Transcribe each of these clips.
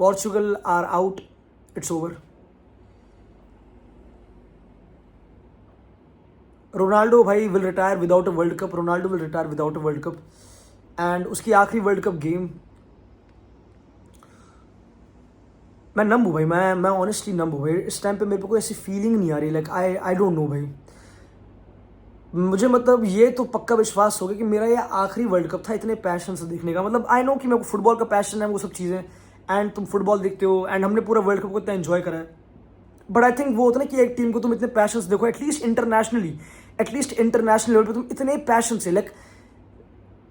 Portugal are out, it's over. Ronaldo भाई will retire without a world cup, Ronaldo will retire without a world cup. And उसकी आखिरी world cup game, मैं नंब हूँ भाई, मैं honestly नंब हूँ भाई। इस टाइम पे मेरे को कोई ऐसी फीलिंग नहीं आ रही, लाइक आई डोंट नो भाई। मुझे मतलब ये तो पक्का विश्वास हो गया कि मेरा ये आखिरी वर्ल्ड कप था इतने पैशन से देखने का। मतलब आई नो कि मेरे को फुटबॉल का पैशन है, वो सब चीज़ें, एंड तुम फुटबॉल देखते हो, एंड हमने पूरा वर्ल्ड कप को इतना एंजॉय करा है। बट आई थिंक वो होता है ना कि एक टीम को तुम इतने पैशन से देखो, एटलीस्ट इंटरनेशनल लेवल पे तुम इतने पैशन से, लाइक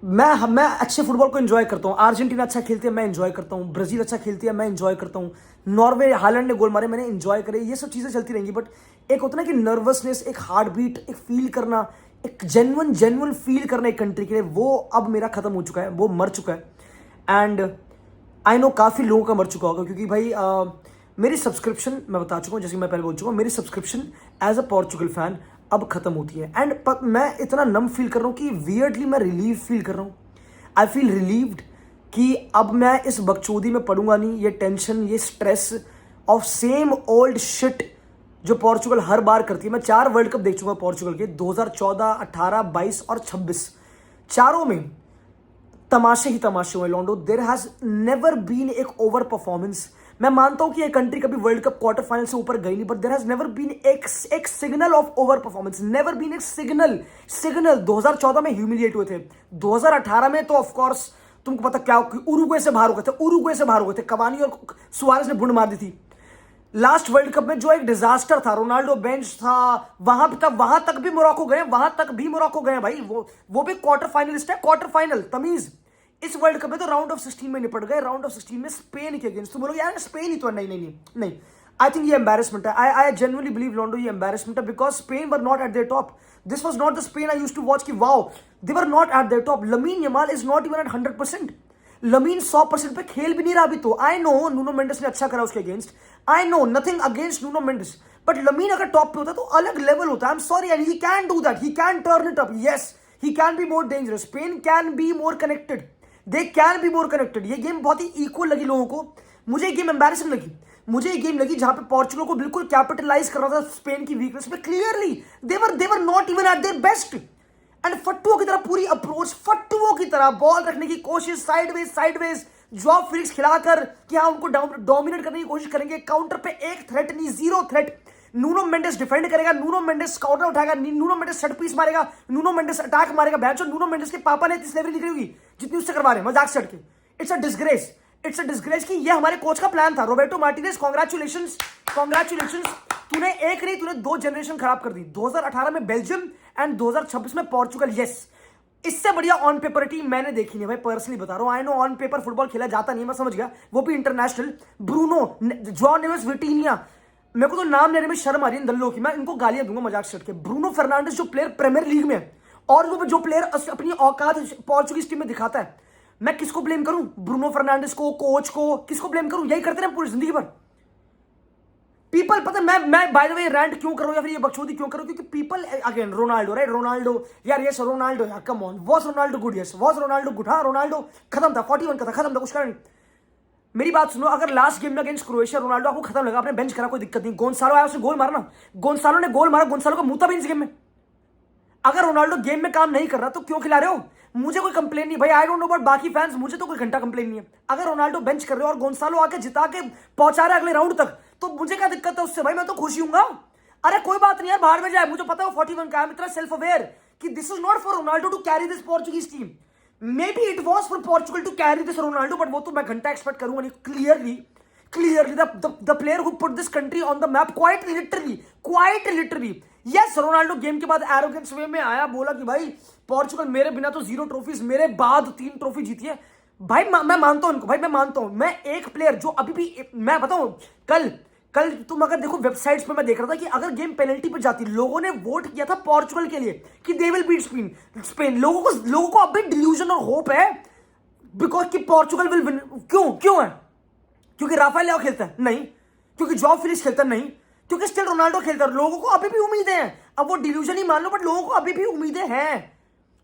मैं अच्छे फुटबॉल को एंजॉय करता हूँ। अर्जेंटीना अच्छा खेलती है, मैं एंजॉय करता हूँ। ब्राजील अच्छा खेलती है, मैं एंजॉय करता हूँ। नॉर्वे, हालैंड ने गोल मारे, मैंने एंजॉय करे। ये सब चीज़ें चलती रहेंगी। बट एक होता है ना कि नर्वसनेस, एक हार्ट बीट, एक फील करना, एक जेन्युइन फील करना एक कंट्री के लिए, वो अब मेरा खत्म हो चुका है, वो मर चुका है। एंड आई नो काफ़ी लोगों का मर चुका होगा, क्योंकि भाई मेरी सब्सक्रिप्शन, मैं बता चुका हूँ, जैसे मैं पहले बोल चुका हूँ, मेरी subscription as a Portugal fan अब खत्म होती है। एंड मैं इतना नम फील कर रहा हूँ कि वियर्डली मैं रिलीव फील कर रहा हूँ। आई फील रिलीव्ड कि अब मैं इस बकचोदी में पड़ूंगा नहीं, ये टेंशन, ये stress of same old shit जो पोर्चुगल हर बार करती है। मैं 4 वर्ल्ड कप देख चुका पोर्चुगल के, 2014, 18, 22 और 26। चारों में तमाशे ही तमाशे हुए लॉन्डो। देयर हैज नेवर बीन एक ओवर परफॉर्मेंस। मैं मानता हूं कि ये कंट्री कभी वर्ल्ड कप क्वार्टर फाइनल से ऊपर गई नहीं, but there has never been एक signal of over performance, never been एक सिग्नल 2014 में ह्यूमिलिएट हुए थे, 2018 में तो ऑफ कोर्स तुमको पता क्या, उरुग्वे से बाहर हो गए थे, कवानी और सुआरेस ने बुंड मार दी थी। लास्ट वर्ल्ड कप में जो एक डिजास्टर था, रोनाल्डो बेंच था, वहां तक भी मोरक्को गए भाई। वो भी क्वार्टर फाइनलिस्ट है, क्वार्टर फाइनल तमीज। इस वर्ल्ड कप में तो राउंड ऑफ 16 में निपट गए, राउंड ऑफ 16 में स्पेन के अगेंस्ट। तुम बोलोगे यार स्पेन ही तो, नहीं। आई थिंक ये एम्बैरेसमेंट है। आई जेन्युइनली बिलीव लॉन्डो ये एम्बैरेसमेंट है, because Spain were not at their top. This was not the Spain I used to watch कि wow they were not at their top. Lamine Yamal is not even at 100%। Lamine 100% पे खेल भी नहीं रहा अभी तो। I know Nuno Mendes ने अच्छा करा उसके against, I know nothing against Nuno Mendes, but Lamine अगर टॉप पे होता तो अलग लेवल होता। I am sorry and he can do that, he can turn it up, yes he can be more dangerous, Spain can be more connected, they can be more connected. ये game बहुत ही equal लगी लोगों को। मुझे ये game embarrassing लगी, मुझे ये गेम लगी जहां पे पोर्चुगल को बिल्कुल कैपिटलाइज कर रहा था स्पेन की वीकनेस पे। Clearly they're not even at their best. And फट्टुओं की तरह पूरी अप्रोच, फट्टुओं की तरह बॉल रखने की कोशिश, साइडवेज जॉब फिलिक्स खिलाकर कि हाँ उनको डोमिनेट करने की कोशिश करेंगे। काउंटर पे एक थ्रेट नहीं, 0 थ्रेट। नूनो मेंडेस डिफेंड करेगा, नूनो मेंडेस काउंटर उठाएगा, नूनो मेंडेस शट पीस मारेगा, नूनो मेंडेस अटैक मारेगा। बैच नूनो मेंडेस के पापा ने इतनी स्लेवरी निकली होगी जितनी उससे करवा रहे हैं मजाक से हट के। इट्स अ डिस्ग्रेस कि ये हमारे कोच का प्लान था। Roberto Martinez, congratulations. तूने एक नहीं, तूने 2 जनरेशन खराब कर दी। 2018 में बेल्जियम एंड 2026 में पोर्चुगल। यस, इससे बढ़िया ऑन पेपर टीम मैंने देखी नहीं भाई, पर्सनली बता रहा हूं। I know on paper football खेला जाता नहीं है, मैं समझ गया, वो भी इंटरनेशनल। ब्रूनो, जॉन नेवेस, विटीनिया, मेरे को तो नाम लेने में शर्म आ रही है दल्लों की, मैं इनको गालियां दूंगा मजाक से हट के। ब्रूनो फर्नांडिस जो प्लेयर प्रीमियर लीग में है और जो प्लेयर अपनी औकात पोर्चुगीज टीम में दिखाता है, मैं किसको ब्लेम करूं? ब्रूनो फर्नांडिस को, कोच को, किसको ब्लेम करूं? यही करते रहे पूरी जिंदगी भर पीपल। पता है मैं बाय द वे रैंट क्यों कर रहा हूं या फिर ये बकचोदी क्यों कर रहा हूं? क्योंकि people again Ronaldo, right? Ronaldo यार, यस रोनाल्डो यार, come on, was Ronaldo good? Yes was Ronaldo good. हाँ रोनाल्डो खत्म था, 41 का था, खत्म था, कुछ कारण। मेरी बात सुनो, अगर लास्ट गेम में अगेंस्ट क्रोएशिया रोनाल्डो आपको खत्म लगा, आपने बेंच करा, कोई दिक्कत नहीं। गोंसालो आया, उसने गोल मारा ना, गोंसालो ने गोल मारा, गोंसालो का मुंह था भी इस गेम में। अगर रोनाल्डो गेम में काम नहीं कर रहा तो क्यों खिला रहे हो? मुझे कोई कंप्लेन नहीं भाई, आई डोंट नो अबाउट बाकी फैंस, मुझे तो कोई घंटा कंप्लेन नहीं है। अगर रोनाल्डो बेंच कर रहे हो और गोंसालो आके जिता के पहुंचा रहा है अगले राउंड तक, तो मुझे क्या दिक्कत है उससे भाई? मैं तो खुशी हूंगा। अरे कोई बात नहीं यार, बाहर में जाए, मुझे पता है 41 का। इतना सेल्फ अवेयर कि this is not for Ronaldo to carry this Portuguese team. May be it was for Portugal to carry this Ronaldo, but वो तो मैं घंटा एक्सपेक्ट करूंगा नहीं। Clearly the player who put this country on the map, quite literally. Yes, Ronaldo game के बाद arrogance वे में आया, बोला कि भाई पोर्चुगल मेरे बिना तो 0 ट्रॉफीज, मेरे बाद 3 ट्रॉफी जीती है। भाई मैं मानता हूं उनको, भाई मैं मानता हूं। मैं एक प्लेयर जो अभी भी, मैं बताऊं, कल तुम अगर देखो वेबसाइट्स पे, मैं देख रहा था कि अगर गेम पेनल्टी पे जाती, लोगों ने वोट किया था पोर्चुगल के लिए कि दे विल बीट स्पेन। लोगों को अभी डिल्यूजन और होप है बिकॉज कि पोर्चुगल विल विन। क्यों है? क्योंकि राफेल लियाओ खेलता है? नहीं। क्योंकि जॉब फिलिक्स खेलता है? नहीं। क्योंकि स्टिल रोनाल्डो खेलता है। लोगों को अभी भी उम्मीदें हैं। अब वो डिल्यूजन ही मान लो, बट लोगों को अभी भी उम्मीदें हैं।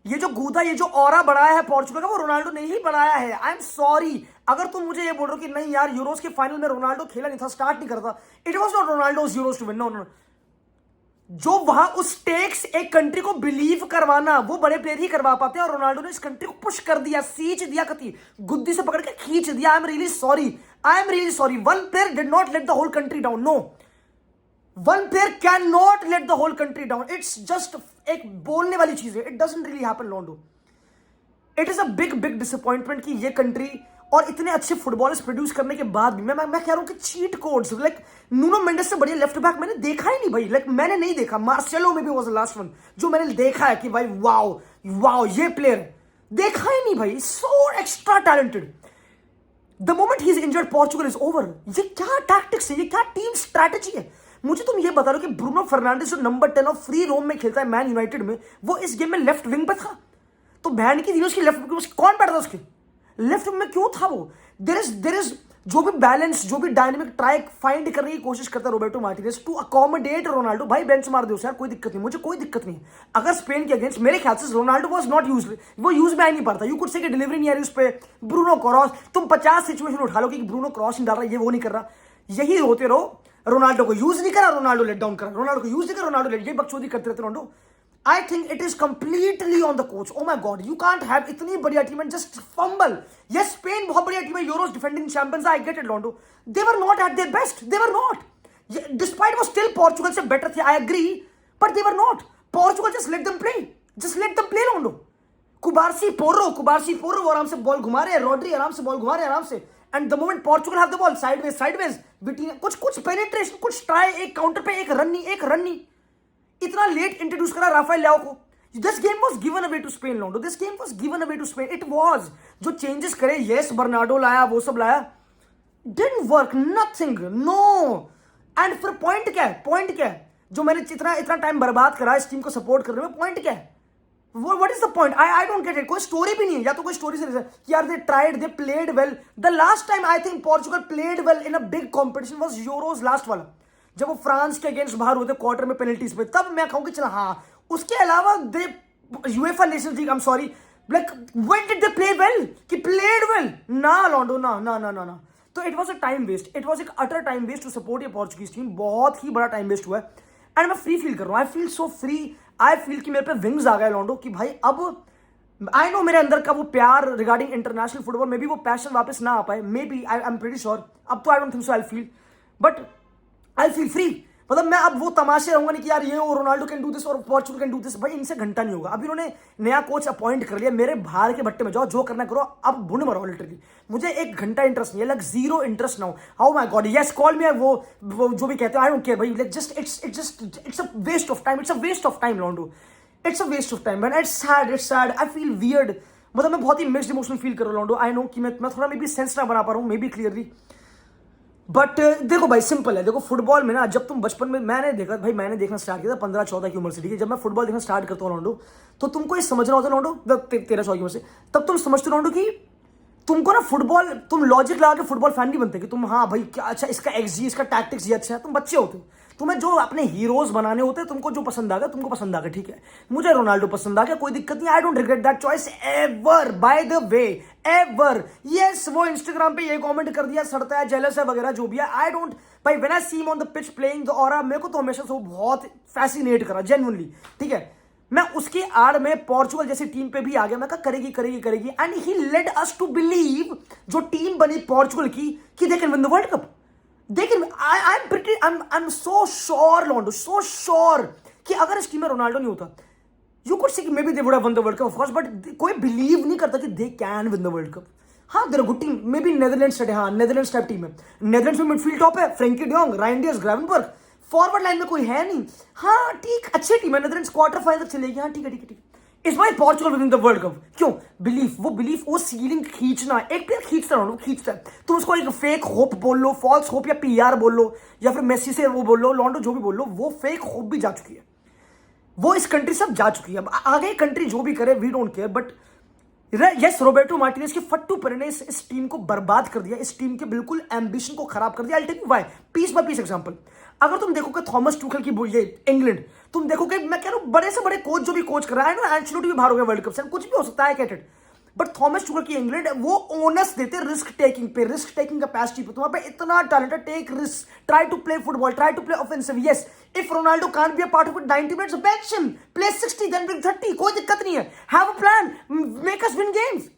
ये जो गूदा, ये जो ऑरा बढ़ाया है पोर्चुगल का, वो रोनाल्डो ने ही बढ़ाया है। आई एम सॉरी, अगर तुम मुझे ये बोल रहे हो कि नहीं यार यूरोस के फाइनल में रोनाल्डो खेला नहीं था, स्टार्ट नहीं करता, it was not Ronaldo's Euros to win, no no. जो वहां उस स्टेक्स एक कंट्री को बिलीव करवाना वो बड़े प्लेयर ही करवा पाते हैं, और रोनाल्डो ने इस कंट्री को पुश कर दिया, सींच दिया, कति गुद्दी से पकड़ के खींच दिया। I am really sorry, I am really sorry. One player did not let the whole country down, no, one player can not let the whole country down. It's just एक बोलने वाली चीज है, इट डजंट रियली हैपन लॉन्डो। It is a big big disappointment कि ये country और इतने अच्छे फुटबॉलर्स प्रोड्यूस करने के बाद भी मैं कह रहा हूं कि cheat codes, like Nuno Mendes से बढ़िया लेफ्ट बैक मैंने देखा ही नहीं भाई, लाइक मैंने नहीं देखा। मार्सेलो में भी वाज द लास्ट वन जो मैंने देखा है कि भाई वाओ वाओ ये प्लेयर, देखा ही नहीं भाई, so extra talented. The moment he is injured Portugal is over. ये क्या टैक्टिक्स है, ये क्या टीम स्ट्रैटेजी है? मुझे तुम ये बता रहे हो कि ब्रूनो फर्नांडिस जो नंबर 10 ऑफ फ्री रोम में खेलता है मैन यूनाइटेड में, वो इस गेम में लेफ्ट विंग पे था, तो बैंड की उसकी लेफ्ट कौन बैठा था उसके लेफ्ट में, क्यों था वो? देर इज जो भी बैलेंस, जो भी डायनेमिक ट्राई फाइंड करने की कोशिश करता है Roberto Martinez to accommodate Ronaldo. भाई बेंच मार दो यार, कोई दिक्कत नहीं, मुझे कोई दिक्कत नहीं। अगर स्पेन के अगेंस्ट मेरे ख्याल से रोनाल्डो वाज नॉट यूज, वो यूज में आ नहीं पाता। यू कुड से डिलीवरी नहीं आ रही उस पर, ब्रूनो क्रॉस, तुम 50 सिचुएशन उठा लो कि ब्रूनो क्रॉस नहीं डाल रहा, ये वो नहीं कर रहा, यही होते रहो। रोनाल्डो को यूज नहीं करा, रोनाल्डो लेट डाउन करा, रोनाल्डो को यूज नहीं करा, रोनाल्डो लेट, ये बकचोदी करते रहते Ronaldo. I think it is completely on the coach. Oh my God, you can't have इतनी बढ़िया team and just fumble. Yes, Spain बहुत बढ़िया टीम है, Euros defending champions. I get it, Londo. They were not at their best. They were not. Despite वो still Portugal से better थे, I agree, but they were not. Portugal just let them play. Just let them play, Londo. कुबारसी पोर्रो वो आराम से ball घुमा रहे हैं, Rodri आराम से बॉल घुमा रहे हैं आराम से, and the moment Portugal have the ball sideways between, कुछ पेनिट्रेशन, कुछ ट्राई, एक काउंटर पे एक रन नहीं, इतना लेट इंट्रोड्यूस करा राफेल लियाओ को। This game was given away to Spain लॉन्डो, this game was given away to Spain, it was. जो चेंजेस करे, यस बर्नार्डो लाया, वो सब लाया, didn't work, nothing, no. And फिर पॉइंट क्या है? जो मैंने इतना टाइम बर्बाद करा इस टीम को सपोर्ट करने में, पॉइंट क्या है? What is the point? I don't get it. कोई स्टोरी भी नहीं है, या तो कोई स्टोरी से कि यार they tried, they played well. The last time I think Portugal played well in a big competition was Euros last वाला, जब वो फ्रांस के अगेंस्ट बाहर होते क्वार्टर में पेनल्टीज पे, तब मैं कहूँ कि चला हाँ। उसके अलावा the UEFA Nations League, I am sorry, like when did they play well? कि प्लेड वेल ना लॉन्डो, ना। तो it was a time waste, it was एक utter time waste to support ये पोर्चुगीज टीम, बहुत ही बड़ा टाइम वेस्ट हुआ है। एंड मैं फ्री फील कर रहा हूँ, I feel so free, I feel कि मेरे पे विंग्स आ गए लॉन्डो, कि भाई अब आई नो मेरे अंदर का वो प्यार regarding international football, may be वो पैशन वापस ना आ पाए, may be, I am pretty sure, अब तो I don't think so I feel, but I feel free. मतलब मैं अब वो तमाशे रहूंगा नहीं कि यार ये और रोनाल्डो कैन डू दिस और पोर्चुगल कैन डू दिस, भाई इनसे घंटा नहीं होगा। अभी उन्होंने नया कोच अपॉइंट कर लिया, मेरे बाहर के भट्टे में जाओ, जो करना करो, अब भुन मरो लिटरली, मुझे एक घंटा इंटरेस्ट नहीं है, like zero interest now. How my god, yes call me वो जो भी कहते हैं, आई डोंट केयर भाई, like just it's a waste of time, it's a waste of time लॉन्डो, it's a waste of time, it's sad, I feel weird. मतलब मैं बहुत ही मिक्स्ड इमोशन फील कर रहा हूँ लॉन्डो। आई नो कि मैं थोड़ा मे बी सेंस ना बना पा रहा हूँ, मे बी क्लियरली, बट देखो भाई सिंपल है, देखो फुटबॉल में ना, जब तुम बचपन में, मैंने देखना स्टार्ट किया था 15-14 की उम्र से, ठीक है, जब मैं फुटबॉल देखना स्टार्ट करता हूँ लॉन्डो, तो तुमको ये समझना होता है लॉन्डो, 13-14 की उम्र से, तब तुम समझते लॉन्डो कि तुमको ना फुटबॉल, तुम लॉजिक लगा के फुटबॉल फैन नहीं बनते कि तुम हाँ भाई क्या अच्छा, इसका एक्सजी, इसका टैक्टिक्स ये अच्छा है। तुम बच्चे होते हो, तुम्हें जो अपने हीरोज बनाने होते हैं, तुमको जो पसंद आ गया तुमको पसंद आ गया, ठीक है, मुझे रोनाल्डो पसंद आ गया, कोई दिक्कत नहीं, I don't regret that choice ever, by the way, ever. Yes, वो इंस्टाग्राम पे ये कमेंट कर दिया, सड़ता है, जेलस है वगैरह जो भी है, आई डोंट, भाई when I see him on the pitch playing the aura, मेरे को तो हमेशा से वो बहुत फैसिनेट करा जेन्युइनली, ठीक है। मैं उसकी आड़ में पोर्चुगल जैसी टीम पे भी आ गया, मैं कहा करेगी, and he led us to believe, जो टीम बनी पोर्चुगल की, कि they can win the world cup. देखिए आई एम सो श्योर लॉन्डो, सो श्योर कि अगर इस टीम में रोनाल्डो नहीं होता, you could say maybe they would have won the world cup of course, but कोई बिलीव नहीं करता कि they can win the world cup. हाँ they're good team, may be Netherlands है, हाँ नेदरलैंड्स टाइप टीम है, Netherlands में midfield top है, Frenkie de Jong, Reijnders, Gravenberch, forward line में कोई है नहीं, हाँ ठीक, अच्छी टीम है, नेदरलैंड्स क्वार्टर फाइनल तक चलेगी, हाँ ठीक है। इस बार Portugal win the world cup, क्यों? बिलीफ, वो सीलिंग खींचना, एक प्लेयर खींचता है, वो खींचता है, तुम उसको एक फेक होप बोल लो, फॉल्स होप, या पीआर बोल लो, या फिर मेसी से वो बोल लो, लॉन्डो जो भी बोल लो, वो फेक होप भी जा चुकी है, वो इस कंट्री सब जा चुकी है। अब आगे कंट्री जो भी करे, we don't care, but yes Roberto Martinez के फट्टू पर ने इस टीम को बर्बाद कर दिया, इस टीम के बिल्कुल एम्बिशन को खराब कर दिया। I tell you why, piece by piece example. अगर तुम देखोगे थॉमस टूखल की ये इंग्लैंड, तुम देखोगे, मैं कह रहा हूं बड़े से बड़े कोच जो भी कोच कर रहा है ना, एंचेलोटी भी बाहर हो गया वर्ल्ड कप से, कुछ भी हो सकता है कैटेड, बट थॉमस टूखल की इंग्लैंड वो ओनस देते रिस्क टेकिंग पे, रिस्क टेकिंग कैपेसिटी पे। तुम्हारे पे इतना टैलेंट है, take risk, try to play football, try to play offensive. Yes, if Ronaldo can't be a part of it 90 minutes, bench him, play 60 then bring 30, कोई दिक्कत नहीं है। Have a plan, make us win games.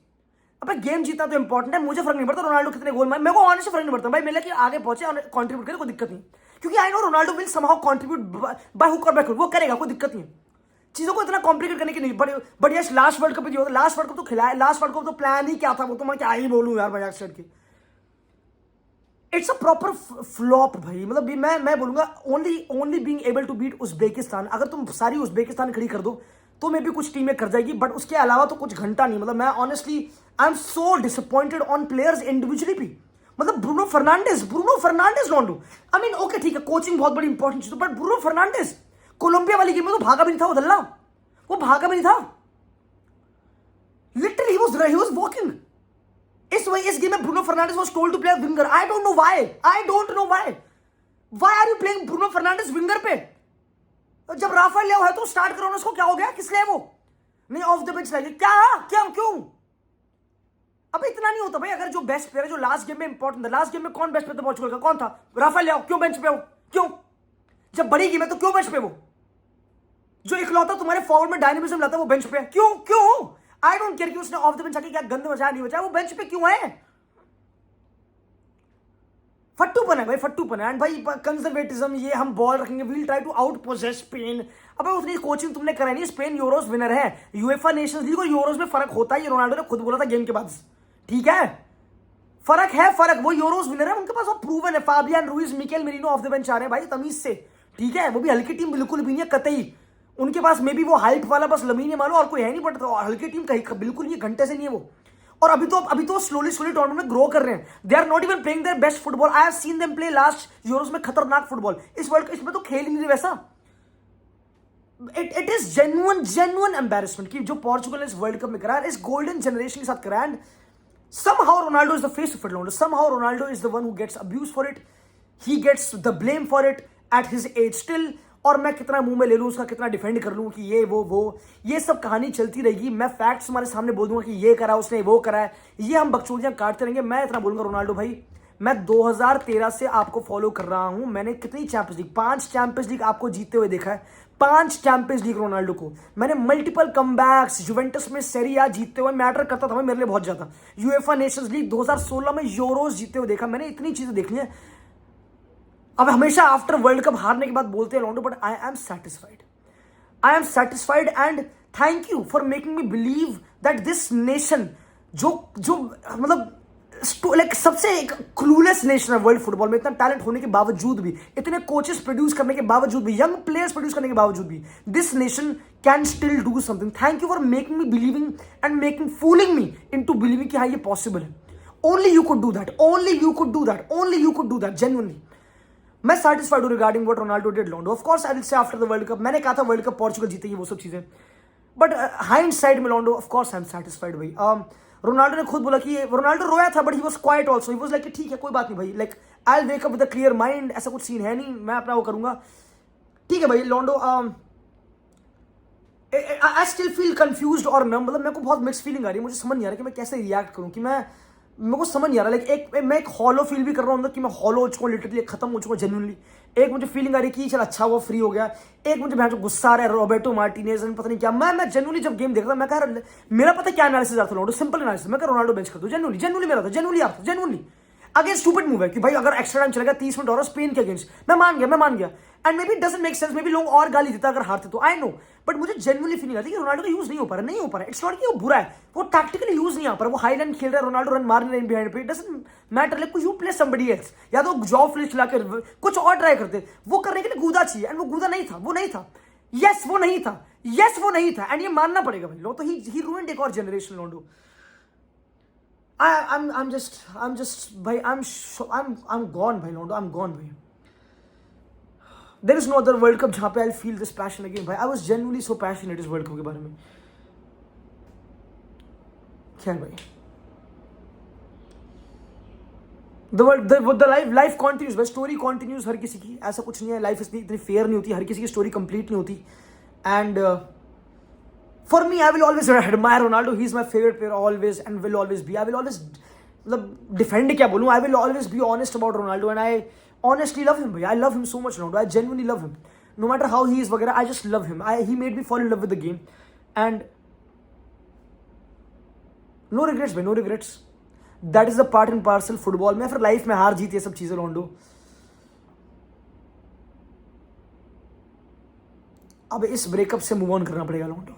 अबे game जीतना तो important है, मुझे फर्क नहीं पड़ता रोनाल्डो कितने गोल मारे, मेरे को ऑनेस्टली फर्क नहीं पड़ता भाई, मेरे लिए आगे पहुंचे और कंट्रीब्यूट करे, कोई दिक्कत नहीं, क्योंकि I know Ronaldo will somehow contribute by hook और बाय क्रुक, वो करेगा, कोई दिक्कत नहीं है। चीजों को इतना कॉम्प्लिकेट करने की नहीं, but yes last world cup भी होता, लास्ट वर्ल्ड कप तो खिलाया, लास्ट वर्ल्ड कप तो प्लान ही क्या था, वो तो मैं क्या ही बोलूं यार मजाक सेट की। इट्स अ प्रॉपर फ्लॉप भाई, मतलब मैं बोलूंगा only being able to beat Uzbekistan, अगर तुम सारी उज्बेकिस्तान खड़ी कर दो तो मे भी कुछ टीमें कर जाएगी, बट उसके अलावा तो कुछ घंटा नहीं। मतलब मैं honestly I am so disappointed on players individually भी। मतलब ब्रूनो फर्नांडिस लॉन्डो, आई मीन ओके ठीक है, कोचिंग बहुत बड़ी इंपॉर्टेंट चीज, बट ब्रूनो फर्नांडिस कोलंबिया वाली गेम में तो भागा भी नहीं था वो दल्ला, वो भागा भी नहीं था, लिटरली ही वाज वॉकिंग। इस गेम में Bruno Fernandes was told to play winger, I don't know why are you playing Bruno Fernandes winger पे? जब राफेल लिया है तो स्टार्ट करो ना उसको, क्या हो गया, किस लिए वो नहीं ऑफ द बेंच लगे, क्या क्यों? अब इतना नहीं होता भाई, अगर जो बेस्ट प्लेयर है, जो लास्ट गेम में इंपॉर्टेंट था, लास्ट गेम में कौन बेस्ट प्लेयर था पोर्चुगल का, कौन था? राफेल लिया, क्यों बेंच पे हो, क्यों? जब बड़ी गेम है तो क्यों बेंच पे? वो जो इकलौता तुम्हारे फॉरवर्ड में डायनेमिज्म लाता है वो बेंच पे, क्यों? आई डोंट केयर कि उसने ऑफ द बेंच आके क्या गंद बचाया नहीं बचाया, वो बेंच पे क्यों है? फट्टूपन है भाई, फट्टूपन है। एंड भाई कंजर्वेटिज्म, ये हम बॉल रखेंगे, we'll try to out possess Spain. अबे उतनी कोचिंग तुमने कराई नहीं, स्पेन यूरोस विनर है, यूएफा नेशंस लीग और यूरोस में फर्क होता है, ये रोनाल्डो ने खुद बोला था गेम के बाद, ठीक है, फर्क है, वो यूरोस विनर है, उनके पास वो प्रूवन है, Fabian Ruiz, Mikel Merino off the bench आ रहे हैं भाई तमीज से, ठीक है, वो भी हल्की टीम बिल्कुल भी नहीं है कतई, उनके पास मे भी वो हाइप वाला बस लमीन मानो और कोई है नहीं, बट हल्की टीम कहीं बिल्कुल नहीं, घंटे से नहीं है वो। और अभी तो स्लोली टूर्नामेंट में ग्रो कर रहे हैं, they are not even playing their best football, I have seen them play last Euros में खतरनाक फुटबॉल, इस वर्ल्ड इसमें तो खेल ही नहीं वैसा। इट इज जेन्युइन एम्बैरेसमेंट कि जो पोर्चुगल ने इस वर्ल्ड कप में करा, इस गोल्डन जनरेशन के साथ करा, and somehow Ronaldo is the face of it, Ronaldo. Somehow Ronaldo is the one who gets abused for it. He gets the blame for it at his age still. और मैं कितना मुंह में ले लूं उसका, कितना डिफेंड कर लूं कि ये वो ये सब कहानी चलती रहेगी। मैं फैक्ट्स तुम्हारे सामने बोल दूंगा कि ये करा उसने, वो करा है, ये हम बकचोदियां काटते रहेंगे। मैं इतना बोलूंगा रोनाल्डो भाई, मैं 2013 से आपको फॉलो कर रहा हूं, मैंने कितनी चैंपियंस लीग, 5 चैंपियंस लीग आपको जीतते हुए देखा है, 5 चैंपियंस लीग रोनाल्डो को, मैंने मल्टीपल कमबैक्स, जुवेंटस में सेरी आ जीतते हुए, मैटर करता था मेरे लिए बहुत ज्यादा, यूएफा नेशंस लीग 2016 में यूरोस जीतते हुए देखा, मैंने इतनी चीजें देखी हैं। अब हमेशा आफ्टर वर्ल्ड कप हारने के बाद बोलते हैं Ronaldo, but I am satisfied and thank you for making me believe that this nation, जो मतलब लाइक सबसे एक क्लूलेस नेशन है वर्ल्ड फुटबॉल में, इतना टैलेंट होने के बावजूद भी, इतने कोचेस प्रोड्यूस करने के बावजूद भी, यंग प्लेयर्स प्रोड्यूस करने के बावजूद भी, this nation can still do something. Thank you for making me believing and fooling me into believing कि हाँ ये पॉसिबल है। Only you could do that, genuinely. मैं सैटिस्फाइड हूं रिगार्डिंग व्हाट रोनाल्डो डिड लॉन्डो। Of course I will say after the world cup, मैंने कहा था वर्ल्ड कप पोर्चुगल जीतेगी, वो सब चीजें, बट हाइंडसाइड में लॉन्डो of course I am satisfied भाई। रोनाल्डो ने खुद बोला कि रोनाल्डो रोया था, but he was quite also, he was like ठीक है कोई बात नहीं भाई, like I will wake up with a clear mind, ऐसा कुछ सीन है नहीं, मैं अपना वो करूंगा, ठीक है भाई। लॉन्डो आई स्टिल फील कंफ्यूज्ड और नम, मतलब मेरे को बहुत मिक्स फीलिंग आ रही है, मुझे समझ नहीं आ रहा कि मैं कैसे रिएक्ट करूं, कि मेरे को समझ नहीं आ रहा, लाइक मैं एक हॉलो फील भी कर रहा हूं अंदर कि मैं हॉलो हो चुका हूं, लिटरली खत्म हो चुका हूं जेन्युइनली। एक मुझे फीलिंग आ रही कि चल अच्छा वो फ्री हो गया, एक मुझे भैंस गुस्सा आ रहा है रॉबर्टो मार्टिनेज पता नहीं क्या। मैं जेन्युइनली जब गेम देख रहा था, मैं कह रहा मेरा पता क्या एनालिसिस आता रोनाल्डो, सिंपल एनालिसिस, मैं कह रोनाल्डो बेंच कर दूं, जेन्युइनली मेरा था, जेन्युइनली अगेन स्टूपिड मूव है कि भाई अगर एक्स्ट्रा टाइम चलेगा 30 मिनट और स्पेन के अगेंस्ट, मैं मान गया and may be doesn't make sense, may be लोग और गाली देता अगर हारते तो, आई नो, बट मुझे जेन्युइनली फीलिंग आती है कि रोनाल्डो का यूज नहीं हो पा रहा, इट्स नॉट कि वो बुरा है, वो टैक्टिकली यूज नहीं आ पा रहा, वो हाईलाइन खेल रहा है, रोनाल्डो रन मारने रहे बिहाइंड पे, it doesn't matter, like you play somebody else, या तो जॉ फ्लिच लाकर कुछ और ट्राई करते, वो करने के लिए गूदा चाहिए, एंड वो गूदा नहीं था, वो नहीं था, एंड ये मानना पड़ेगा भाई, लो तो ही रूइंड एक और जनरेशन रोनाल्डो। I'm just भाई I'm gone भाई रोनाल्डो, I'm gone भाई। There is no other World Cup जहाँ पे I'll feel this passion again भाई। I was genuinely so passionate इस World Cup के बारे में। क्या भाई, द लाइफ कॉन्टिन्यूज भाई, स्टोरी कॉन्टिन्यूज हर किसी की, ऐसा कुछ नहीं है, लाइफ इतनी फेयर नहीं होती, हर किसी की स्टोरी कंप्लीट नहीं होती. And for me I will always admire Ronaldo, he is my favourite player always and will always be. I will always, मतलब डिफेंड क्या बोलूँ, I will always be honest about Ronaldo and I honestly love him. I love him so much, Ronaldo. I genuinely love him. No matter how he is, वगैरह, I just love him. He made me fall in love with the game, and no regrets, भाई, no regrets. That is the part and parcel football में, फिर life में हार जीत ये सब चीजें, Ronaldo. अब इस ब्रेकअप से मूव ऑन करना पड़ेगा रोनाल्डो.